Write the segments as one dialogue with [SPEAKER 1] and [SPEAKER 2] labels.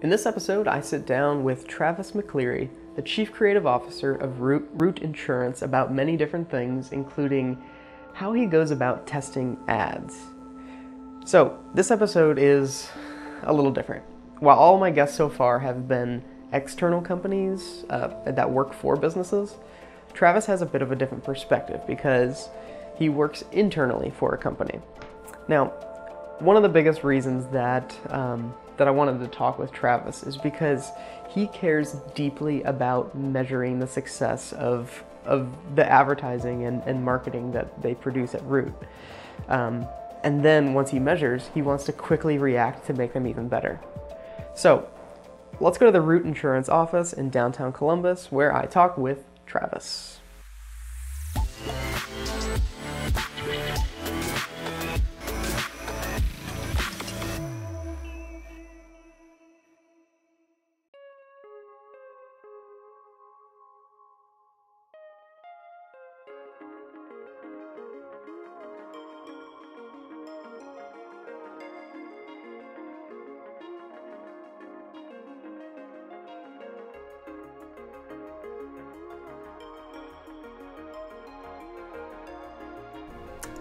[SPEAKER 1] In this episode, I sit down with Travis McCleery, the Chief Creative Officer of Root Insurance, about many different things, including how he goes about testing ads. So, this episode is a little different. While all my guests so far have been external companies that work for businesses, Travis has a bit of a different perspective because he works internally for a company. Now, one of the biggest reasons that I wanted to talk with Travis is because he cares deeply about measuring the success of the advertising and marketing that they produce at Root. And then once he measures, he wants to quickly react to make them even better. So let's go to the Root Insurance office in downtown Columbus, where I talk with Travis.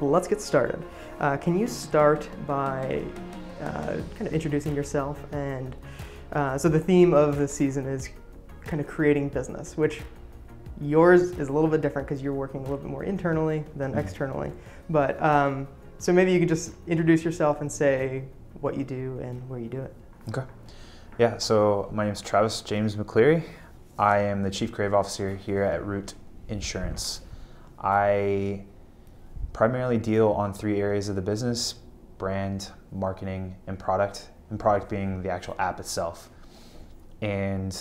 [SPEAKER 1] Let's get started. Can you start by kind of introducing yourself? And so the theme of this season is kind of creating business, which yours is a little bit different because you're working a little bit more internally than externally. But so maybe you could just introduce yourself and say what you do and where you do it.
[SPEAKER 2] Okay. Yeah, so my name is Travis James McCleery. I am the Chief Creative Officer here at Root Insurance. I primarily deal on three areas of the business: brand, marketing, and product being the actual app itself. And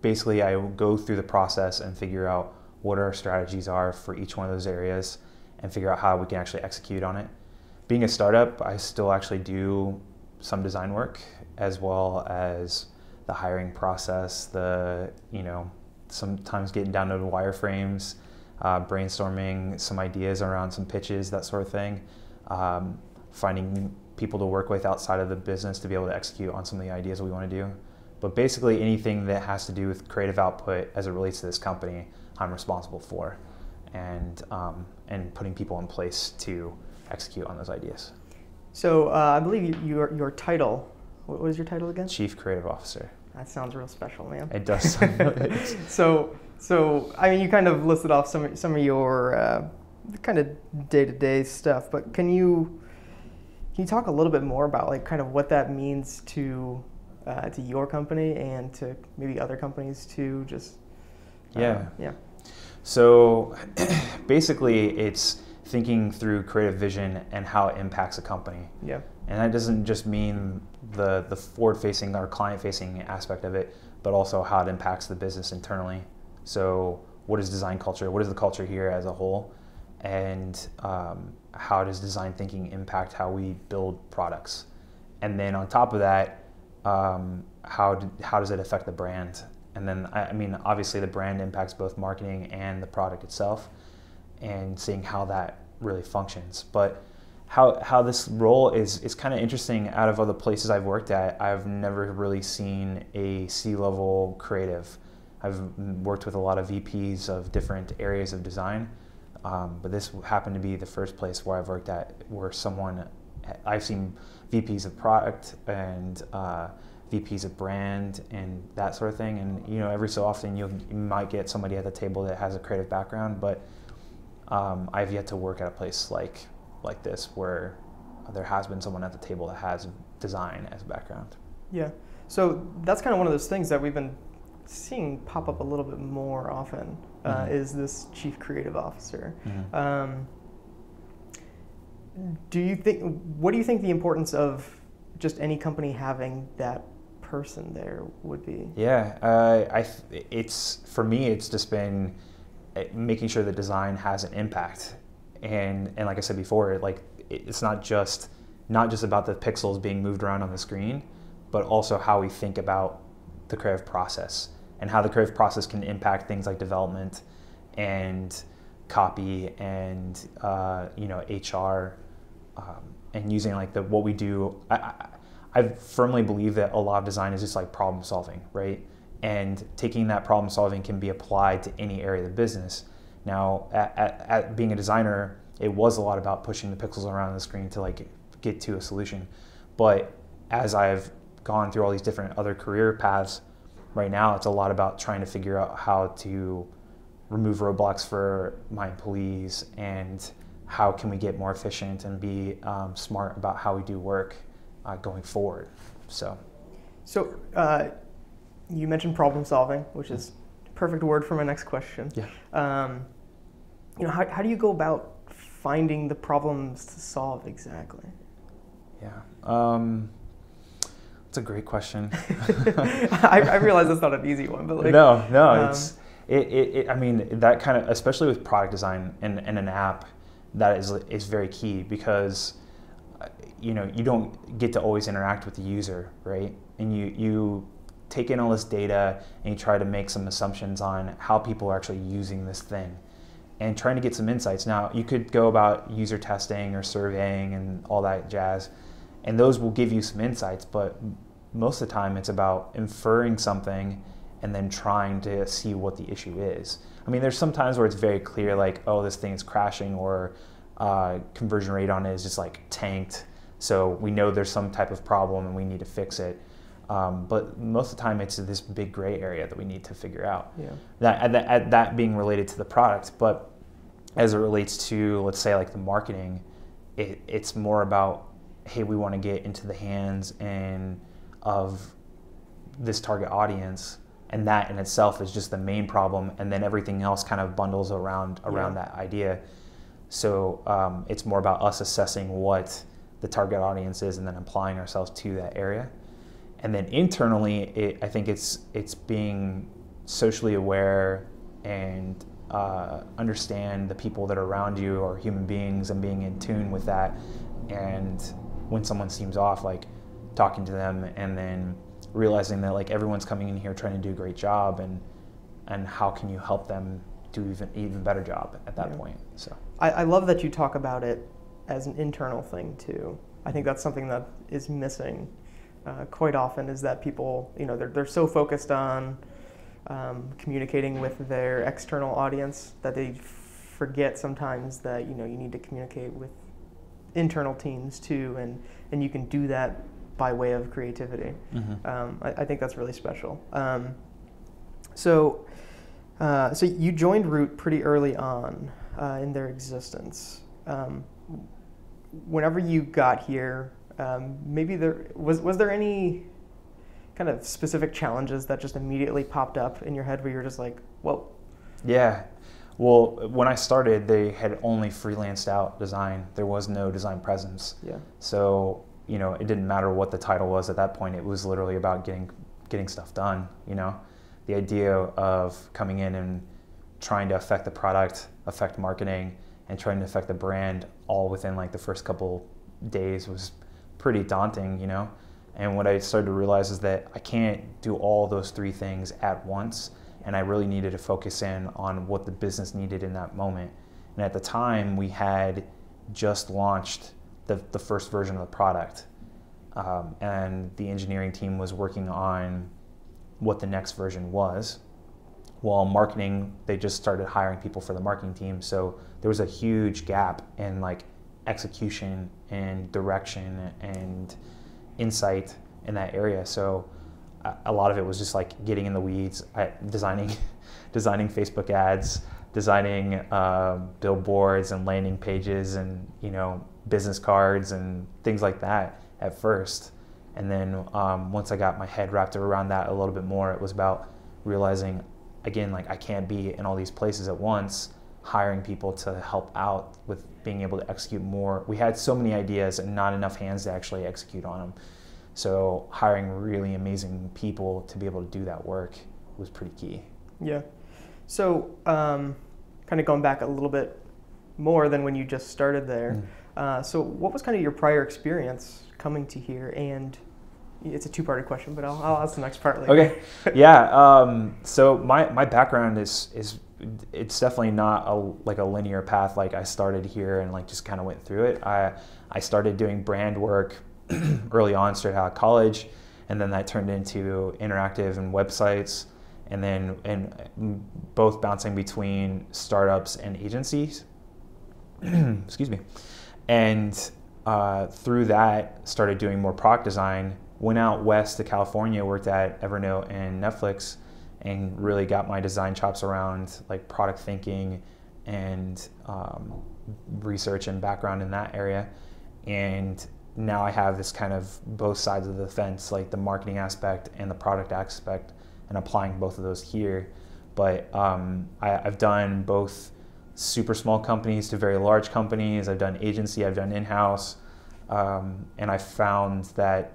[SPEAKER 2] basically I go through the process and figure out what our strategies are for each one of those areas and figure out how we can actually execute on it. Being a startup, I still actually do some design work as well as the hiring process, sometimes getting down to the wireframes, brainstorming some ideas around some pitches, that sort of thing, finding people to work with outside of the business to be able to execute on some of the ideas we want to do. But basically anything that has to do with creative output as it relates to this company, I'm responsible for, and putting people in place to execute on those ideas.
[SPEAKER 1] So I believe your title, what was your title again?
[SPEAKER 2] Chief Creative Officer.
[SPEAKER 1] That sounds real special, man.
[SPEAKER 2] It does sound really
[SPEAKER 1] So I mean, you kind of listed off some of your kind of day-to-day stuff, but can you talk a little bit more about like kind of what that means to your company and to maybe other companies too? Just
[SPEAKER 2] yeah.
[SPEAKER 1] Yeah.
[SPEAKER 2] So basically, it's thinking through creative vision and how it impacts a company.
[SPEAKER 1] Yeah.
[SPEAKER 2] And that doesn't just mean the forward-facing or client-facing aspect of it, but also how it impacts the business internally. So what is design culture? What is the culture here as a whole? And how does design thinking impact how we build products? And then on top of that, how does it affect the brand? And then, I mean, obviously the brand impacts both marketing and the product itself, and seeing how that really functions. But how this role is kind of interesting. Out of other places I've worked at, I've never really seen a C-level creative. I've worked with a lot of VPs of different areas of design, but this happened to be the first place where I've worked at where I've seen VPs of product and VPs of brand and that sort of thing. And every so often you might get somebody at the table that has a creative background, but I've yet to work at a place like this where there has been someone at the table that has design as a background.
[SPEAKER 1] Yeah. So that's kind of one of those things that we've been seeing pop up a little bit more often, is this Chief Creative Officer.
[SPEAKER 2] Mm-hmm.
[SPEAKER 1] What do you think the importance of just any company having that person there would be?
[SPEAKER 2] Yeah, for me, it's just been making sure that design has an impact, and like I said before, it's not just about the pixels being moved around on the screen, but also how we think about the creative process and how the creative process can impact things like development and copy and HR, and using what we do. I firmly believe that a lot of design is just like problem solving, right? And taking that problem solving can be applied to any area of the business. Now, at being a designer, it was a lot about pushing the pixels around the screen to like get to a solution. But as I've gone through all these different other career paths, right now it's a lot about trying to figure out how to remove roadblocks for my employees and how can we get more efficient and be smart about how we do work going forward. So
[SPEAKER 1] you mentioned problem solving, which is a perfect word for my next question.
[SPEAKER 2] Yeah.
[SPEAKER 1] How do you go about finding the problems to solve exactly?
[SPEAKER 2] Yeah. It's a great question.
[SPEAKER 1] I realize it's not an easy one, but like
[SPEAKER 2] no, I mean, that kind of, especially with product design and an app, that is very key because you don't get to always interact with the user, right? And you take in all this data and you try to make some assumptions on how people are actually using this thing and trying to get some insights. Now, you could go about user testing or surveying and all that jazz, and those will give you some insights, but most of the time it's about inferring something and then trying to see what the issue is. I mean, there's some times where it's very clear, like, oh, this thing is crashing, or conversion rate on it is just like tanked, so we know there's some type of problem and we need to fix it. But most of the time it's this big gray area that we need to figure out.
[SPEAKER 1] Yeah.
[SPEAKER 2] That being related to the product, but as it relates to, let's say, like the marketing, it's more about, hey, we want to get into the hands of this target audience, and that in itself is just the main problem, and then everything else kind of bundles around that idea. So it's more about us assessing what the target audience is and then applying ourselves to that area. And then internally, I think it's being socially aware and understand the people that are around you are human beings and being in tune with that. And when someone seems off, like talking to them and then realizing that like everyone's coming in here trying to do a great job, and how can you help them do even better job at that point. So
[SPEAKER 1] I love that you talk about it as an internal thing too. I think that's something that is missing quite often, is that people, they're so focused on communicating with their external audience that they forget sometimes that you need to communicate with internal teams too, and you can do that by way of creativity.
[SPEAKER 2] Mm-hmm.
[SPEAKER 1] I think that's really special. So you joined Root pretty early on in their existence. Whenever you got here, maybe was there any kind of specific challenges that just immediately popped up in your head where you're just like, whoa?
[SPEAKER 2] Yeah. Well, when I started, they had only freelanced out design. There was no design presence.
[SPEAKER 1] Yeah.
[SPEAKER 2] So, it didn't matter what the title was at that point. It was literally about getting stuff done, The idea of coming in and trying to affect the product, affect marketing, and trying to affect the brand all within like the first couple days was pretty daunting, And what I started to realize is that I can't do all those three things at once, and I really needed to focus in on what the business needed in that moment. And at the time, we had just launched the first version of the product, and the engineering team was working on what the next version was. While marketing, they just started hiring people for the marketing team, so there was a huge gap in like execution and direction and insight in that area. So a lot of it was just like getting in the weeds, designing Facebook ads, designing billboards and landing pages and business cards and things like that at first. And then once I got my head wrapped around that a little bit more, it was about realizing, again, like I can't be in all these places at once, hiring people to help out with being able to execute more. We had so many ideas and not enough hands to actually execute on them. So hiring really amazing people to be able to do that work was pretty key.
[SPEAKER 1] Yeah. So kind of going back a little bit more than when you just started there. So what was kind of your prior experience coming to here? And it's a two-parted question, but I'll ask the next part later.
[SPEAKER 2] Okay. Yeah. So my background is it's definitely not a linear path. Like I started here and like just kind of went through it. I started doing brand work early on, straight out of college, and then that turned into interactive and websites, and then both bouncing between startups and agencies. Excuse me. And through that, started doing more product design. Went out west to California, worked at Evernote and Netflix, and really got my design chops around like product thinking and research and background in that area. And now I have this kind of both sides of the fence, like the marketing aspect and the product aspect, and applying both of those here. But I've done both super small companies to very large companies. I've done agency, I've done in-house, and I found that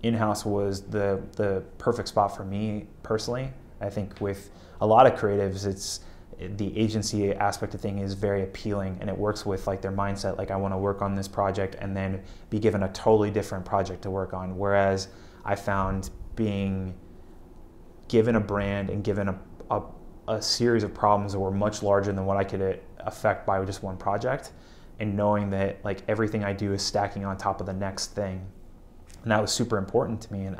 [SPEAKER 2] in-house was the perfect spot for me personally. I think with a lot of creatives, it's the agency aspect of thing is very appealing, and it works with like their mindset, like I want to work on this project and then be given a totally different project to work on. Whereas I found being given a brand and given a series of problems that were much larger than what I could affect by just one project, and knowing that like everything I do is stacking on top of the next thing. And that was super important to me. And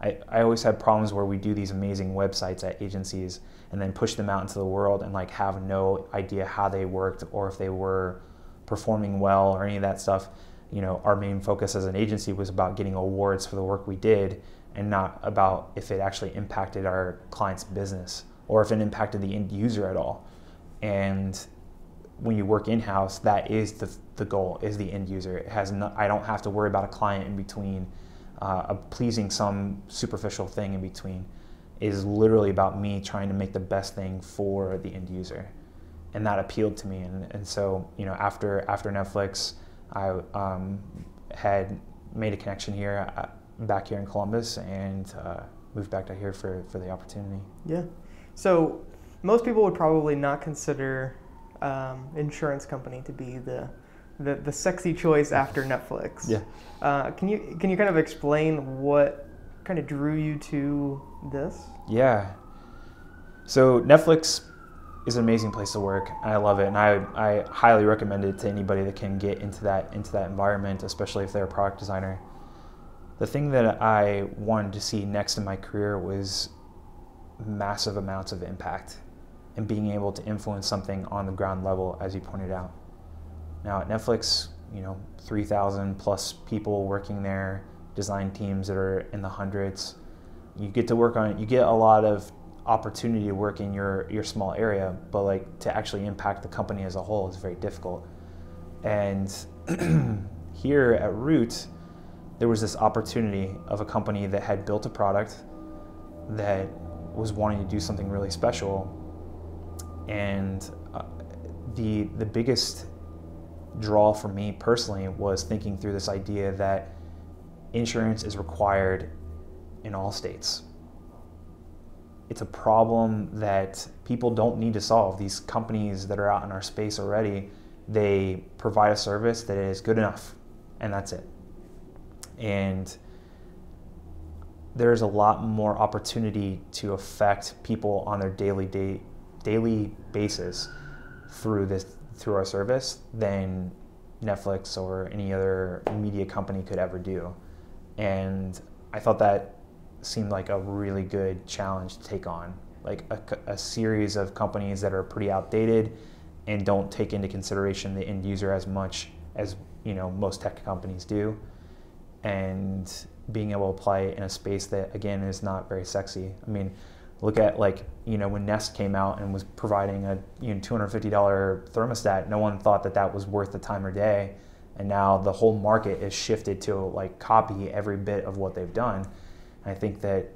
[SPEAKER 2] I always had problems where we do these amazing websites at agencies and then push them out into the world and like have no idea how they worked or if they were performing well or any of that stuff. You know, our main focus as an agency was about getting awards for the work we did, and not about if it actually impacted our client's business or if it impacted the end user at all. And when you work in-house, that is the goal, is the end user. It has I don't have to worry about a client in between, pleasing some superficial thing in between. It is literally about me trying to make the best thing for the end user. And that appealed to me. And so, you know, after Netflix, I had made a connection here, back here in Columbus, and moved back to here for the opportunity.
[SPEAKER 1] Yeah. So most people would probably not consider insurance company to be the sexy choice after Netflix.
[SPEAKER 2] Yeah.
[SPEAKER 1] Can you kind of explain what kind of drew you to this?
[SPEAKER 2] Yeah. So Netflix is an amazing place to work. I love it, and I highly recommend it to anybody that can get into that environment, especially if they're a product designer. The thing that I wanted to see next in my career was massive amounts of impact and being able to influence something on the ground level, as you pointed out. Now at Netflix, you know, 3,000 plus people working there, design teams that are in the hundreds. You get to work on it. You get a lot of opportunity to work in your small area, but like to actually impact the company as a whole is very difficult. And here at Root, there was this opportunity of a company that had built a product that was wanting to do something really special. And the biggest draw for me personally was thinking through this idea that insurance is required in all states. It's a problem that people don't need to solve. These companies that are out in our space already, they provide a service that is good enough, and that's it. And there's a lot more opportunity to affect people on their daily basis through our service than Netflix or any other media company could ever do. And I thought that seemed like a really good challenge to take on, like a series of companies that are pretty outdated and don't take into consideration the end user as much as, you know, most tech companies do, and being able to apply it in a space that, again, is not very sexy. I mean, look at, like, you know, when Nest came out and was providing a $250 thermostat, no one thought that was worth the time or day, and now the whole market is shifted to like copy every bit of what they've done. And I think that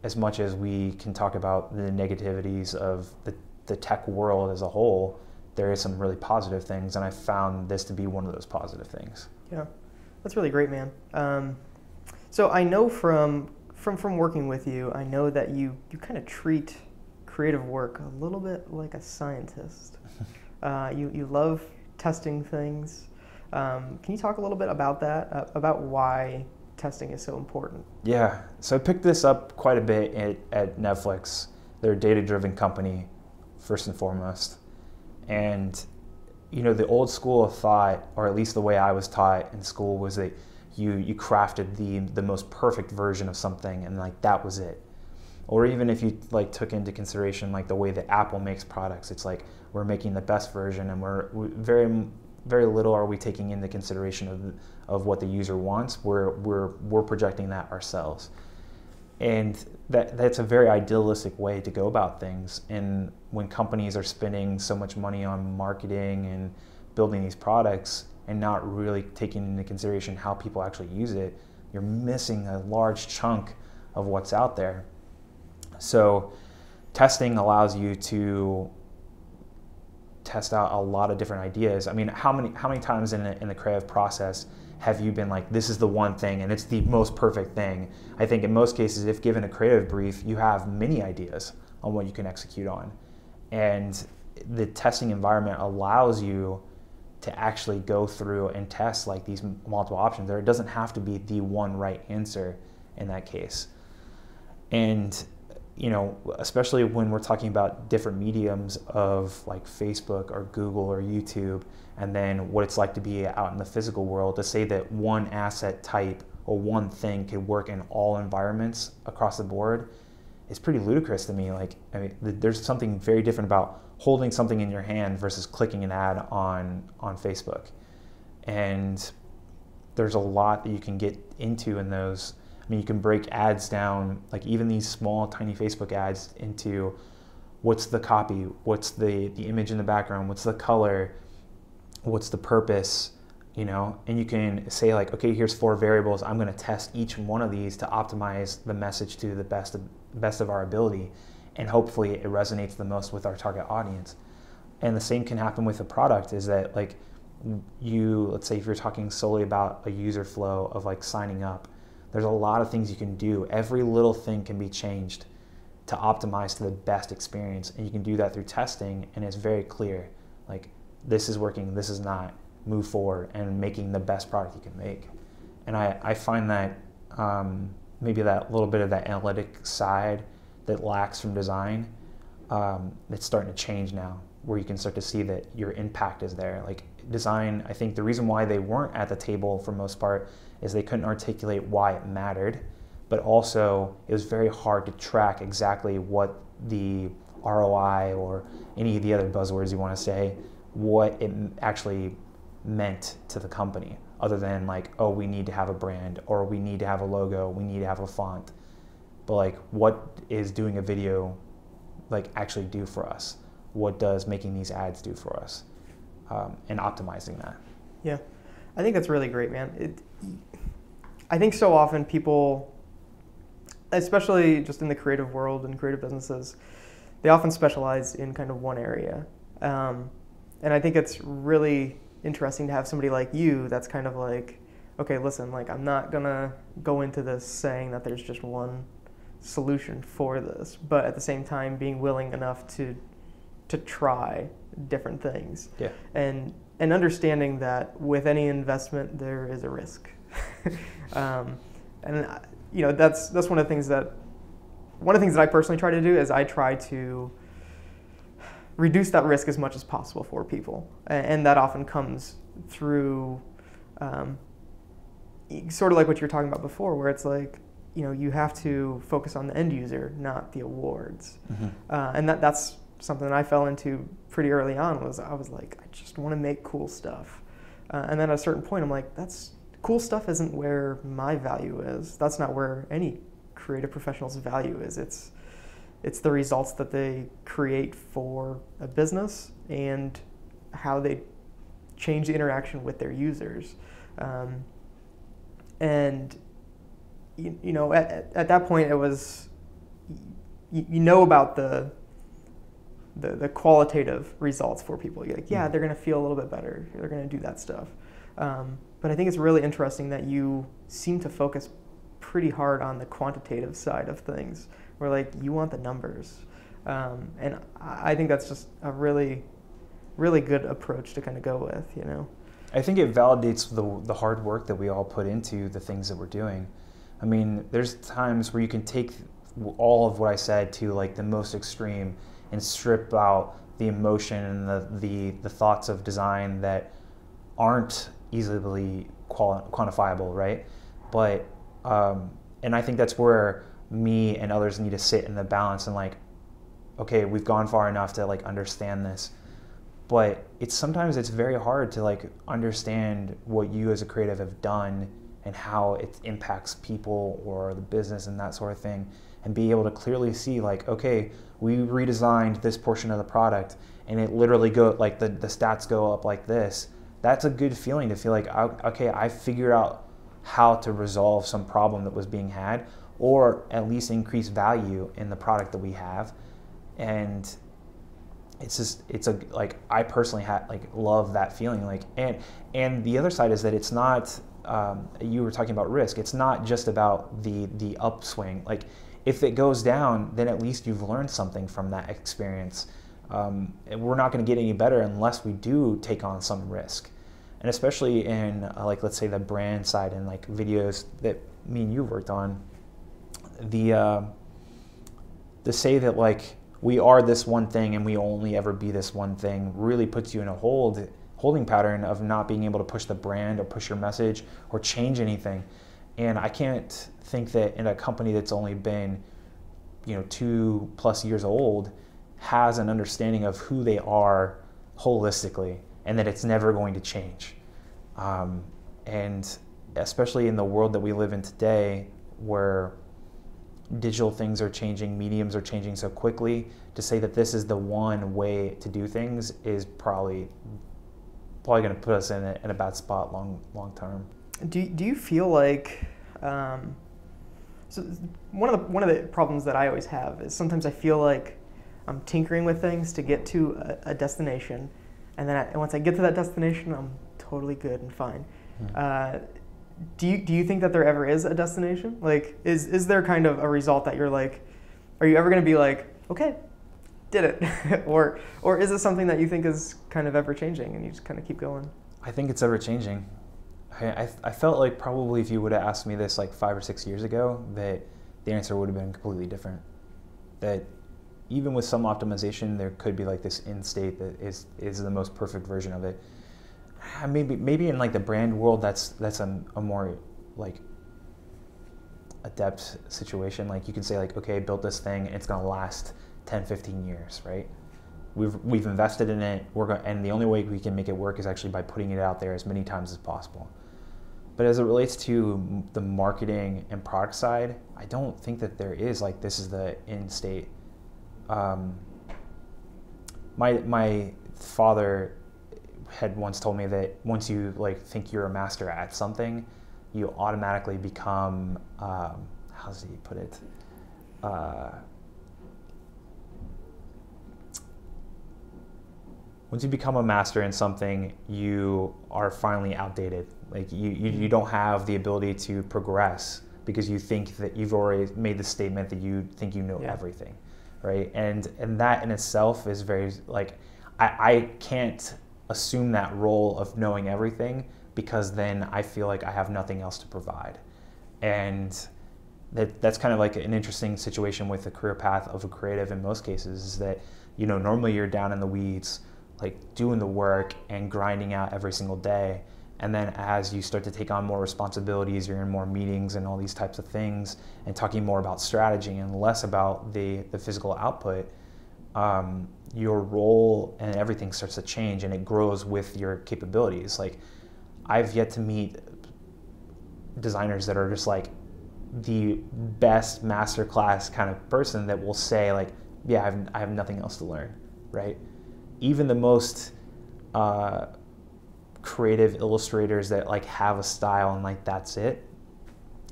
[SPEAKER 2] as much as we can talk about the negativities of the tech world as a whole, there is some really positive things, and I found this to be one of those positive things.
[SPEAKER 1] Yeah, that's really great, man. So I know from working with you, I know that you kind of treat creative work a little bit like a scientist. You love testing things. Can you talk a little bit about that, about why testing is so important?
[SPEAKER 2] Yeah, so I picked this up quite a bit at Netflix. They're a data-driven company, first and foremost. And, you know, the old school of thought, or at least the way I was taught in school, was that you crafted the most perfect version of something, and like that was it. Or even if you like took into consideration like the way that Apple makes products, it's like we're making the best version, and we very little are we taking into consideration of what the user wants. We're projecting that ourselves, and that's a very idealistic way to go about things. And when companies are spending so much money on marketing and building these products and not really taking into consideration how people actually use it, you're missing a large chunk of what's out there. So testing allows you to test out a lot of different ideas. I mean, how many times in the creative process have you been like, this is the one thing and it's the most perfect thing? I think in most cases, if given a creative brief, you have many ideas on what you can execute on. And the testing environment allows you to actually go through and test like these multiple options. There doesn't have to be the one right answer in that case. And especially when we're talking about different mediums of like Facebook or Google or YouTube, and then what it's like to be out in the physical world, to say that one asset type or one thing could work in all environments across the board is pretty ludicrous to me. Like, I mean, there's something very different about holding something in your hand versus clicking an ad on Facebook. And there's a lot that you can get into in those. I mean, you can break ads down, like even these small, tiny Facebook ads, into what's the copy, what's the image in the background, what's the color, what's the purpose, and you can say like, okay, here's 4 variables. I'm going to test each one of these to optimize the message to the best of our ability, and hopefully it resonates the most with our target audience. And the same can happen with a product, is that like let's say if you're talking solely about a user flow of like signing up, there's a lot of things you can do. Every little thing can be changed to optimize to the best experience. And you can do that through testing, and it's very clear, like this is working, this is not, move forward, and making the best product you can make. And I find that maybe that little bit of that analytic side that lacks from design, it's starting to change now, where you can start to see that your impact is there. Like design, I think the reason why they weren't at the table for most part is they couldn't articulate why it mattered, but also it was very hard to track exactly what the ROI or any of the other buzzwords you want to say, what it actually meant to the company, other than like, oh, we need to have a brand, or we need to have a logo, we need to have a font. But like, what is doing a video like actually do for us? What does making these ads do for us? And optimizing that.
[SPEAKER 1] Yeah, I think that's really great, man. I think so often people, especially just in the creative world and creative businesses, they often specialize in kind of one area. And I think it's really interesting to have somebody like you that's kind of like, okay, listen, like I'm not gonna go into this saying that there's just one solution for this, but at the same time being willing enough to try different things. Yeah. And understanding that with any investment there is a risk. And that's one of the things that I personally try to do is I try to reduce that risk as much as possible for people, and that often comes through sort of like what you were talking about before, where it's like, you have to focus on the end user, not the awards. Mm-hmm. And that's something that I fell into pretty early on. I was like, I just want to make cool stuff, and then at a certain point I'm like, that's cool stuff isn't where my value is. That's not where any creative professional's value is. It's the results that they create for a business and how they change the interaction with their users. And at that point it was, about the qualitative results for people. You're like, yeah, they're going to feel a little bit better. They're going to do that stuff. But I think it's really interesting that you seem to focus pretty hard on the quantitative side of things, where like you want the numbers. And I think that's just a really, really good approach to kind of go with,
[SPEAKER 2] I think it validates the hard work that we all put into the things that we're doing. I mean, there's times where you can take all of what I said to like the most extreme and strip out the emotion and the thoughts of design that aren't easily quantifiable, right? But and I think that's where me and others need to sit in the balance and like, okay, we've gone far enough to like understand this, but sometimes it's very hard to like understand what you as a creative have done and how it impacts people or the business and that sort of thing, and be able to clearly see like, okay, we redesigned this portion of the product and it literally go like the stats go up like this. That's a good feeling to feel like, okay, I figured out how to resolve some problem that was being had, or at least increase value in the product that we have. And like, I personally love that feeling. Like, and the other side is that it's not, you were talking about risk. It's not just about the upswing. Like, if it goes down, then at least you've learned something from that experience. And we're not going to get any better unless we do take on some risk. And especially in like, let's say the brand side and like videos that me and you worked on, to say that like we are this one thing and we only ever be this one thing really puts you in a holding pattern of not being able to push the brand or push your message or change anything. And I can't think that in a company that's only been, 2+ years old has an understanding of who they are holistically, and that it's never going to change. And especially in the world that we live in today, where digital things are changing, mediums are changing so quickly, to say that this is the one way to do things is probably going to put us in a bad spot long term.
[SPEAKER 1] Do you feel like, so one of the problems that I always have is sometimes I feel like I'm tinkering with things to get to a destination, and then once I get to that destination, I'm totally good and fine. Mm-hmm. Do you think that there ever is a destination? Like, is there kind of a result that you're like, are you ever going to be like, okay, did it, or is it something that you think is kind of ever changing and you just kind of keep going?
[SPEAKER 2] I think it's ever changing. I felt like probably if you would have asked me this like 5 or 6 years ago, that the answer would have been completely different. That even with some optimization, there could be like this end state that is the most perfect version of it. Maybe in like the brand world, that's a more like adept situation. Like, you can say like, okay, built this thing and it's gonna last 10-15 years, right? We've invested in it. And the only way we can make it work is actually by putting it out there as many times as possible. But as it relates to the marketing and product side, I don't think that there is like, this is the end state. My father had once told me that once you like think you're a master at something, you automatically become, how does he put it? Once you become a master in something, you are finally outdated. Like, you don't have the ability to progress because you think that you've already made the statement that you think you know everything, right? And that in itself is very, like, I can't assume that role of knowing everything, because then I feel like I have nothing else to provide. And that's kind of like an interesting situation with the career path of a creative in most cases, is that, normally you're down in the weeds, like doing the work and grinding out every single day. And then as you start to take on more responsibilities, you're in more meetings and all these types of things, and talking more about strategy and less about the physical output, your role and everything starts to change, and it grows with your capabilities. Like, I've yet to meet designers that are just like the best masterclass kind of person that will say like, yeah, I have nothing else to learn, right? Even the most creative illustrators that like have a style and like that's it,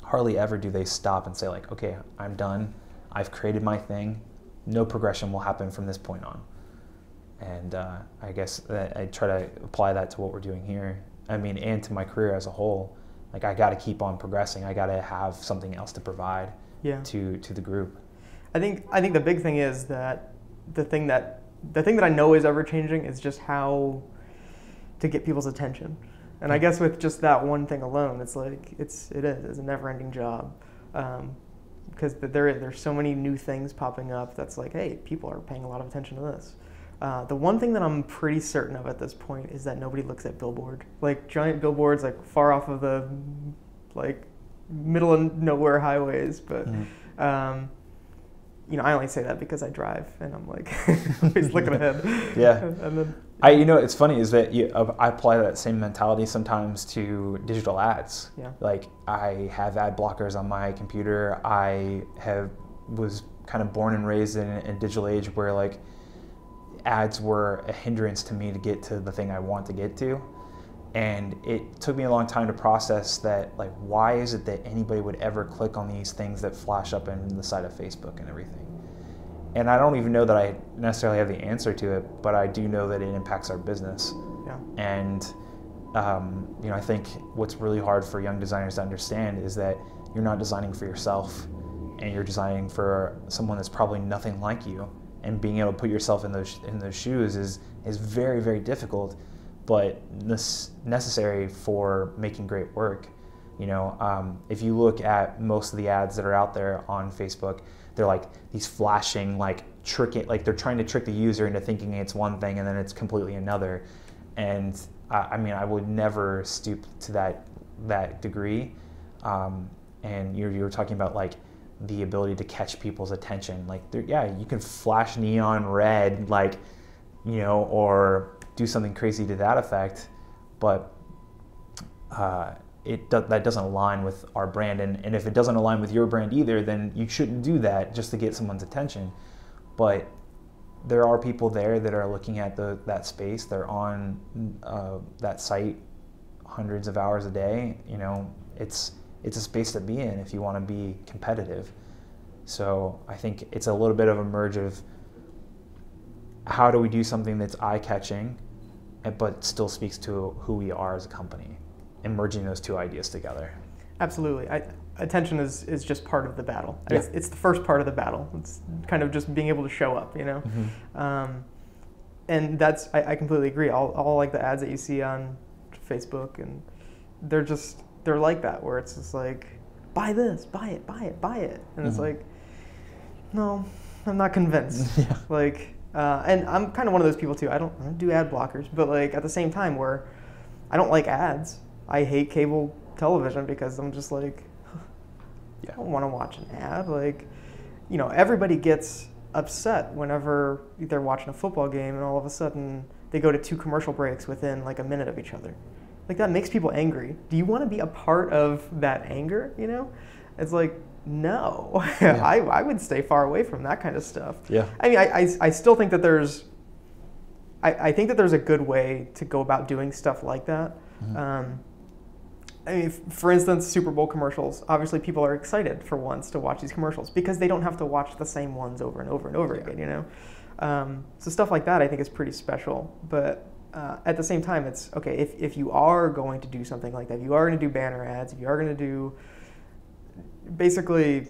[SPEAKER 2] hardly ever do they stop and say like, okay, I'm done, I've created my thing, no progression will happen from this point on. And I guess that I try to apply that to what we're doing here. I mean, and to my career as a whole. Like, I got to keep on progressing. I got to have something else to provide to the group.
[SPEAKER 1] I think the big thing is that the thing that I know is ever changing is just how to get people's attention. And I guess with just that one thing alone, it's like it's a never-ending job, because there's so many new things popping up that's like, hey, people are paying a lot of attention to this, The one thing that I'm pretty certain of at this point is that nobody looks at billboard, like giant billboards, like far off of the like middle of nowhere highways. But you know, I only say that because I drive and I'm like always looking ahead.
[SPEAKER 2] Yeah.
[SPEAKER 1] And then,
[SPEAKER 2] You know, it's funny is that I apply that same mentality sometimes to digital ads.
[SPEAKER 1] Yeah.
[SPEAKER 2] Like I have ad blockers on my computer. Was kind of born and raised in a digital age where like ads were a hindrance to me to get to the thing I want to get to. And it took me a long time to process that, like, why is it that anybody would ever click on these things that flash up in the side of Facebook and everything? And I don't even know that I necessarily have the answer to it, but I do know that it impacts our business.
[SPEAKER 1] Yeah.
[SPEAKER 2] And, you know, I think what's really hard for young designers to understand is that you're not designing for yourself, and you're designing for someone that's probably nothing like you. And being able to put yourself in those shoes is very, very difficult, but necessary for making great work. You know, if you look at most of the ads that are out there on Facebook, they're like these flashing, like like they're trying to trick the user into thinking it's one thing and then it's completely another. And I mean, I would never stoop to that degree. And you were talking about like the ability to catch people's attention. Like, yeah, you can flash neon red, like, you know, or do something crazy to that effect, but that doesn't align with our brand. And if it doesn't align with your brand either, then you shouldn't do that just to get someone's attention. But there are people there that are looking at that space. They're on that site hundreds of hours a day. You know, it's a space to be in if you want to be competitive. So I think it's a little bit of a merge of how do we do something that's eye-catching but still speaks to who we are as a company, and merging those two ideas together.
[SPEAKER 1] Absolutely. Attention is just part of the battle.
[SPEAKER 2] Yeah.
[SPEAKER 1] It's the first part of the battle. It's kind of just being able to show up, you know?
[SPEAKER 2] Mm-hmm.
[SPEAKER 1] And that's, I completely agree. All like the ads that you see on Facebook, and they're like that, where it's just like, buy this, buy it, buy it, buy it. And it's like, no, I'm not convinced.
[SPEAKER 2] Yeah.
[SPEAKER 1] Like, and I'm kind of one of those people too. I don't do ad blockers, but like at the same time, where I don't like ads. I hate cable television because I'm just like, I don't want to watch an ad. Like, you know, everybody gets upset whenever they're watching a football game and all of a sudden they go to 2 commercial breaks within like a minute of each other. Like, that makes people angry. Do you want to be a part of that anger, you know? It's like, no.
[SPEAKER 2] Yeah.
[SPEAKER 1] I would stay far away from that kind of stuff.
[SPEAKER 2] Yeah.
[SPEAKER 1] I mean, I still think that I think that there's a good way to go about doing stuff like that.
[SPEAKER 2] Mm-hmm.
[SPEAKER 1] I mean, for instance, Super Bowl commercials. Obviously, people are excited for once to watch these commercials because they don't have to watch the same ones over and over and over again, you know? So stuff like that I think is pretty special. But at the same time, it's, okay, if you are going to do something like that, if you are going to do banner ads, if you are going to do, basically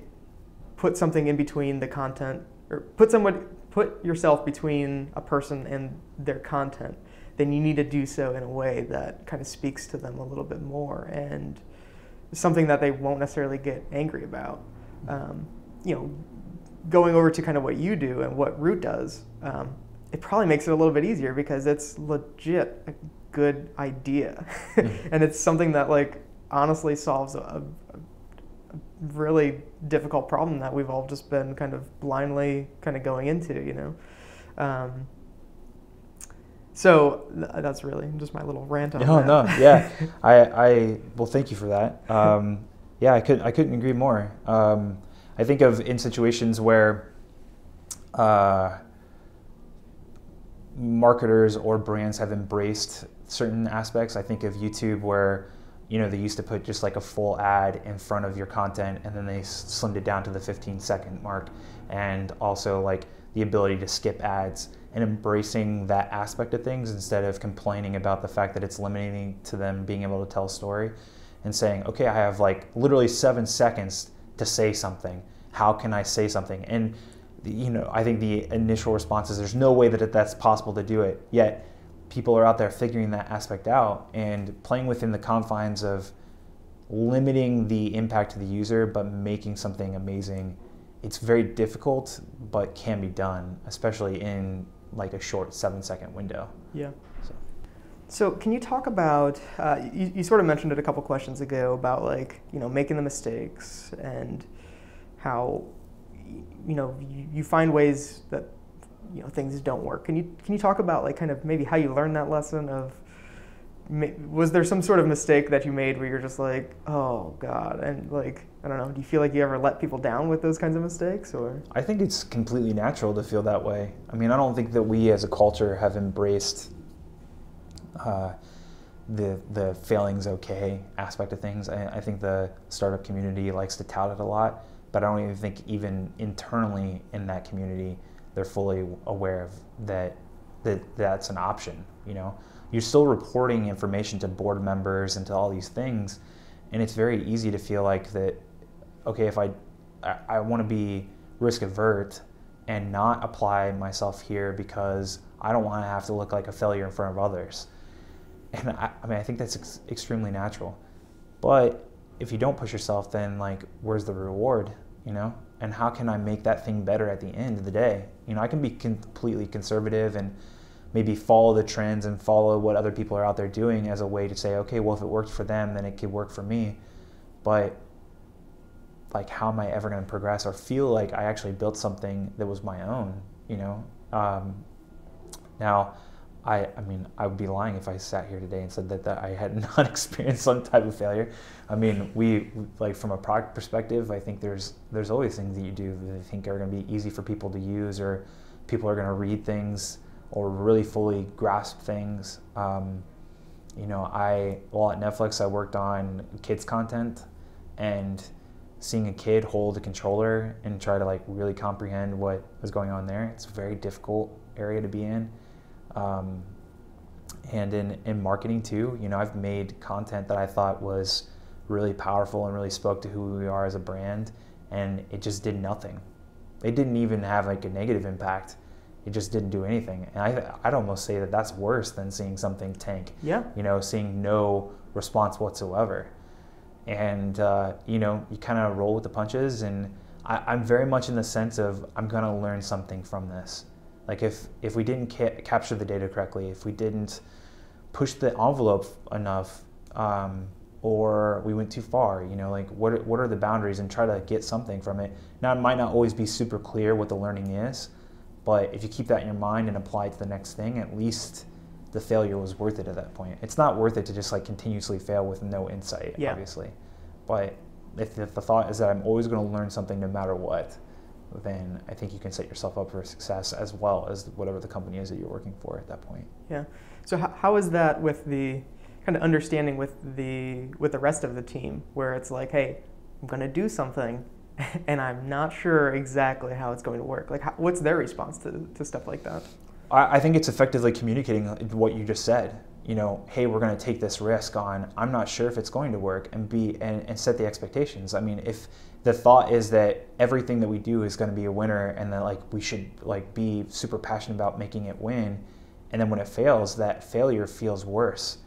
[SPEAKER 1] put something in between the content, or put yourself between a person and their content, then you need to do so in a way that kind of speaks to them a little bit more and something that they won't necessarily get angry about. You know, going over to kind of what you do and what Root does, it probably makes it a little bit easier because it's legit a good idea. And it's something that, like, honestly solves a really difficult problem that we've all just been kind of blindly kind of going into, you know? So that's really just my little rant on that.
[SPEAKER 2] No, yeah. Well, thank you for that. Yeah, I couldn't agree more. I think of in situations where marketers or brands have embraced certain aspects. I think of YouTube, where, you know, they used to put just like a full ad in front of your content, and then they slimmed it down to the 15-second mark, and also like the ability to skip ads, and embracing that aspect of things instead of complaining about the fact that it's limiting to them being able to tell a story, and saying, okay, I have like literally 7 seconds to say something. How can I say something? And, you know, I think the initial response is there's no way that that's possible to do it. Yet people are out there figuring that aspect out and playing within the confines of limiting the impact to the user but making something amazing. It's very difficult, but can be done, especially in like a short 7-second window.
[SPEAKER 1] Yeah. So can you talk about, you sort of mentioned it a couple questions ago about like, making the mistakes and how, you find ways that, things don't work. Can you talk about like kind of maybe how you learned that lesson of, was there some sort of mistake that you made where you're just like, oh God, and like, I don't know, do you feel like you ever let people down with those kinds of mistakes, or?
[SPEAKER 2] I think it's completely natural to feel that way. I mean, I don't think that we as a culture have embraced the failing's okay aspect of things. I think the startup community likes to tout it a lot, but I don't even think even internally in that community they're fully aware of that's an option. You're still reporting information to board members and to all these things, and it's very easy to feel like that, okay, if I want to be risk avert and not apply myself here because I don't want to have to look like a failure in front of others. And I think that's extremely natural. But if you don't push yourself, then like, where's the reward, And how can I make that thing better at the end of the day? I can be completely conservative and maybe follow the trends and follow what other people are out there doing as a way to say, okay, well, if it worked for them, then it could work for me. But like, how am I ever going to progress or feel like I actually built something that was my own, Now, I mean, I would be lying if I sat here today and said that I had not experienced some type of failure. I mean, we like, from a product perspective, I think there's always things that you do that I think are going to be easy for people to use, or people are going to read things or really fully grasp things. While at Netflix, I worked on kids content, and seeing a kid hold a controller and try to like really comprehend what was going on there, it's a very difficult area to be in. And in marketing too, I've made content that I thought was really powerful and really spoke to who we are as a brand, and it just did nothing. It didn't even have like a negative impact. It just didn't do anything. And I'd almost say that that's worse than seeing something tank.
[SPEAKER 1] Yeah.
[SPEAKER 2] Seeing no response whatsoever. And, you kind of roll with the punches, and I'm very much in the sense of, I'm going to learn something from this. Like if we didn't capture the data correctly, if we didn't push the envelope enough, or we went too far, like what are the boundaries, and try to get something from it. Now, it might not always be super clear what the learning is, but if you keep that in your mind and apply it to the next thing, at least the failure was worth it at that point. It's not worth it to just like continuously fail with no insight, obviously. But if the thought is that I'm always going to learn something no matter what, then I think you can set yourself up for success, as well as whatever the company is that you're working for at that point.
[SPEAKER 1] Yeah. So how is that with the kind of understanding with the rest of the team, where it's like, hey, I'm going to do something, and I'm not sure exactly how it's going to work? Like, what's their response to stuff like that?
[SPEAKER 2] I think it's effectively communicating what you just said. Hey, we're going to take this risk on. I'm not sure if it's going to work, and set the expectations. I mean, if the thought is that everything that we do is going to be a winner, and that like we should like be super passionate about making it win, and then when it fails, that failure feels worse.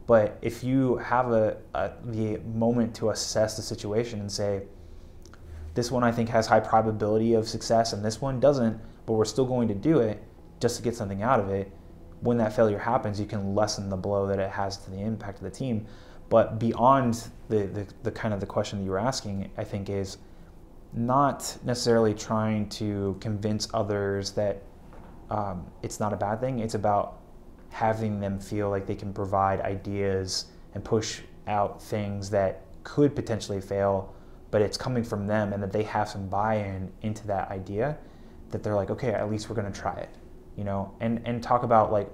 [SPEAKER 2] But if you have the moment to assess the situation and say, this one I think has high probability of success, and this one doesn't, but we're still going to do it just to get something out of it. When that failure happens, you can lessen the blow that it has to the impact of the team. But beyond the kind of the question that you were asking, I think is not necessarily trying to convince others that it's not a bad thing. It's about having them feel like they can provide ideas and push out things that could potentially fail, but it's coming from them, and that they have some buy-in into that idea, that they're like, okay, at least we're going to try it. And talk about like,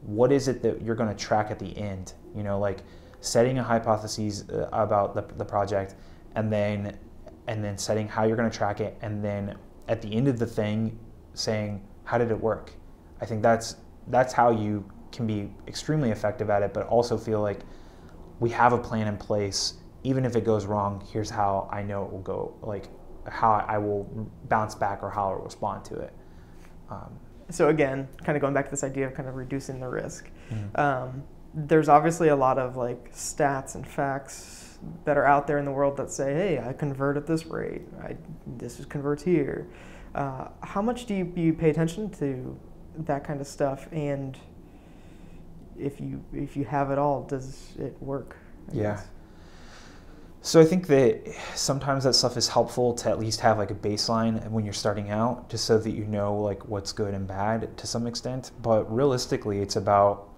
[SPEAKER 2] what is it that you're going to track at the end, like setting a hypothesis about the project, and then setting how you're going to track it, and then at the end of the thing saying, how did it work? I think that's how you can be extremely effective at it, but also feel like we have a plan in place. Even if it goes wrong, here's how I know it will go, like how I will bounce back, or how I'll respond to it.
[SPEAKER 1] So again, kind of going back to this idea of kind of reducing the risk.
[SPEAKER 2] Mm-hmm.
[SPEAKER 1] There's obviously a lot of like stats and facts that are out there in the world that say, hey, I convert at this rate. This converts here. How much do you pay attention to that kind of stuff. And if you have it all, does it work? I guess.
[SPEAKER 2] So I think that sometimes that stuff is helpful to at least have like a baseline when you're starting out, just so that you know like what's good and bad to some extent. But realistically, it's about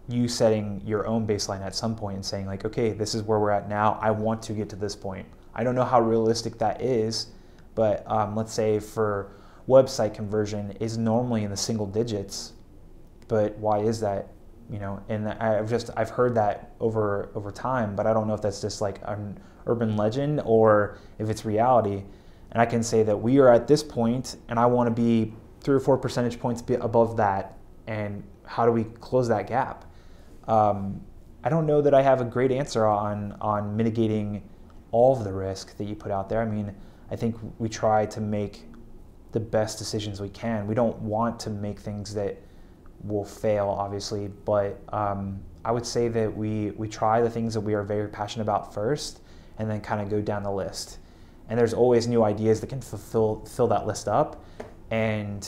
[SPEAKER 2] you setting your own baseline at some point and saying like, okay, this is where we're at now. I want to get to this point. I don't know how realistic that is, but let's say for website conversion is normally in the single digits. But why is that? You know, and I've heard that over time, but I don't know if that's just like an urban legend or if it's reality. And I can say that we are at this point, and I want to be 3 or 4 percentage points above that. And how do we close that gap? I don't know that I have a great answer on mitigating all of the risk that you put out there. I mean, I think we try to make the best decisions we can. We don't want to make things that will fail, obviously, but I would say that we try the things that we are very passionate about first, and then kind of go down the list. And there's always new ideas that can fill that list up, and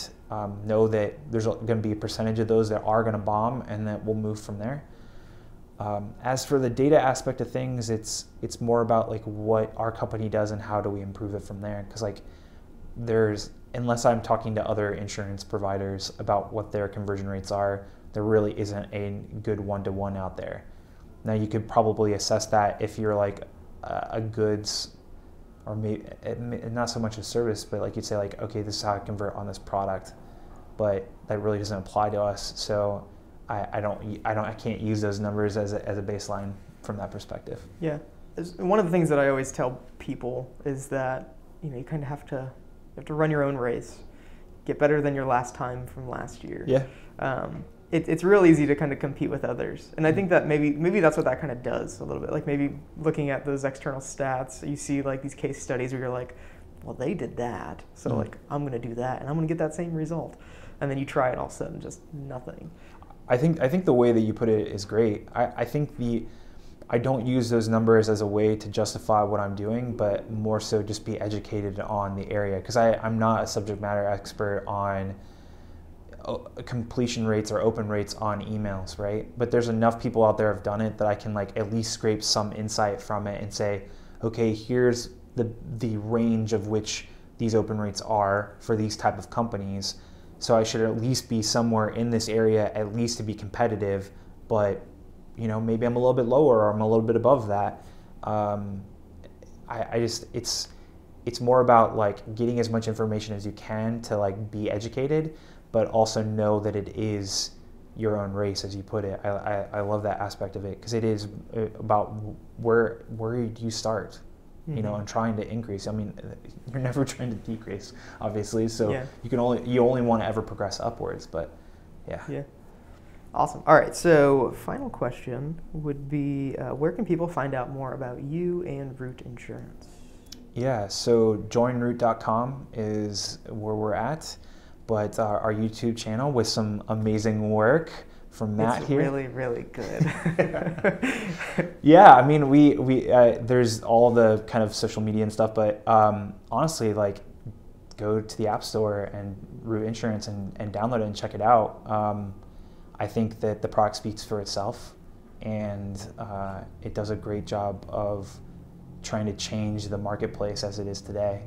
[SPEAKER 2] know that there's going to be a percentage of those that are going to bomb, and that we'll move from there. As for the data aspect of things, it's more about like what our company does and how do we improve it from there. Because like unless I'm talking to other insurance providers about what their conversion rates are, there really isn't a good one-to-one out there. Now you could probably assess that if you're like a goods, or maybe not so much a service, but like you'd say like, okay, this is how I convert on this product, but that really doesn't apply to us. So I can't use those numbers as a baseline from that perspective.
[SPEAKER 1] Yeah, one of the things that I always tell people is that you kind of have to run your own race, get better than your last time from last year.
[SPEAKER 2] Yeah.
[SPEAKER 1] It's real easy to kind of compete with others, and I think that maybe that's what that kind of does a little bit. Like maybe looking at those external stats, you see like these case studies where you're like, well, they did that, so like I'm gonna do that, and I'm gonna get that same result, and then you try it, all of a sudden just nothing.
[SPEAKER 2] I think the way that you put it is great. I don't use those numbers as a way to justify what I'm doing, but more so just be educated on the area, because I'm not a subject matter expert on completion rates or open rates on emails, right? But there's enough people out there have done it that I can like at least scrape some insight from it and say, okay, here's the range of which these open rates are for these type of companies. So I should at least be somewhere in this area, at least to be competitive, but maybe I'm a little bit lower or I'm a little bit above that. It's more about like getting as much information as you can to like be educated, but also know that it is your own race, as you put it. I love that aspect of it, because it is about where do you start, and trying to increase. I mean, you're never trying to decrease, obviously. So yeah. You only want to ever progress upwards. But yeah. Yeah.
[SPEAKER 1] Awesome. All right. So final question would be, where can people find out more about you and Root Insurance?
[SPEAKER 2] Yeah. So joinroot.com is where we're at. But our YouTube channel with some amazing work from Matt
[SPEAKER 1] it's
[SPEAKER 2] here.
[SPEAKER 1] It's really, really good.
[SPEAKER 2] Yeah, I mean, we there's all the kind of social media and stuff, but honestly, like, go to the App Store and Root Insurance and download it and check it out. I think that the product speaks for itself, and it does a great job of trying to change the marketplace as it is today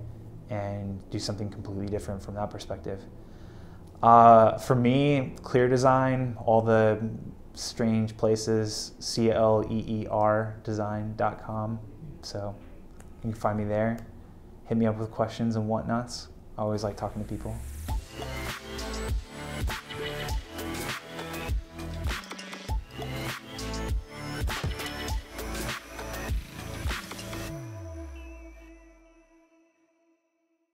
[SPEAKER 2] and do something completely different from that perspective. For me, Clear Design, all the strange places, CLEER design.com. So you can find me there. Hit me up with questions and whatnots. I always like talking to people.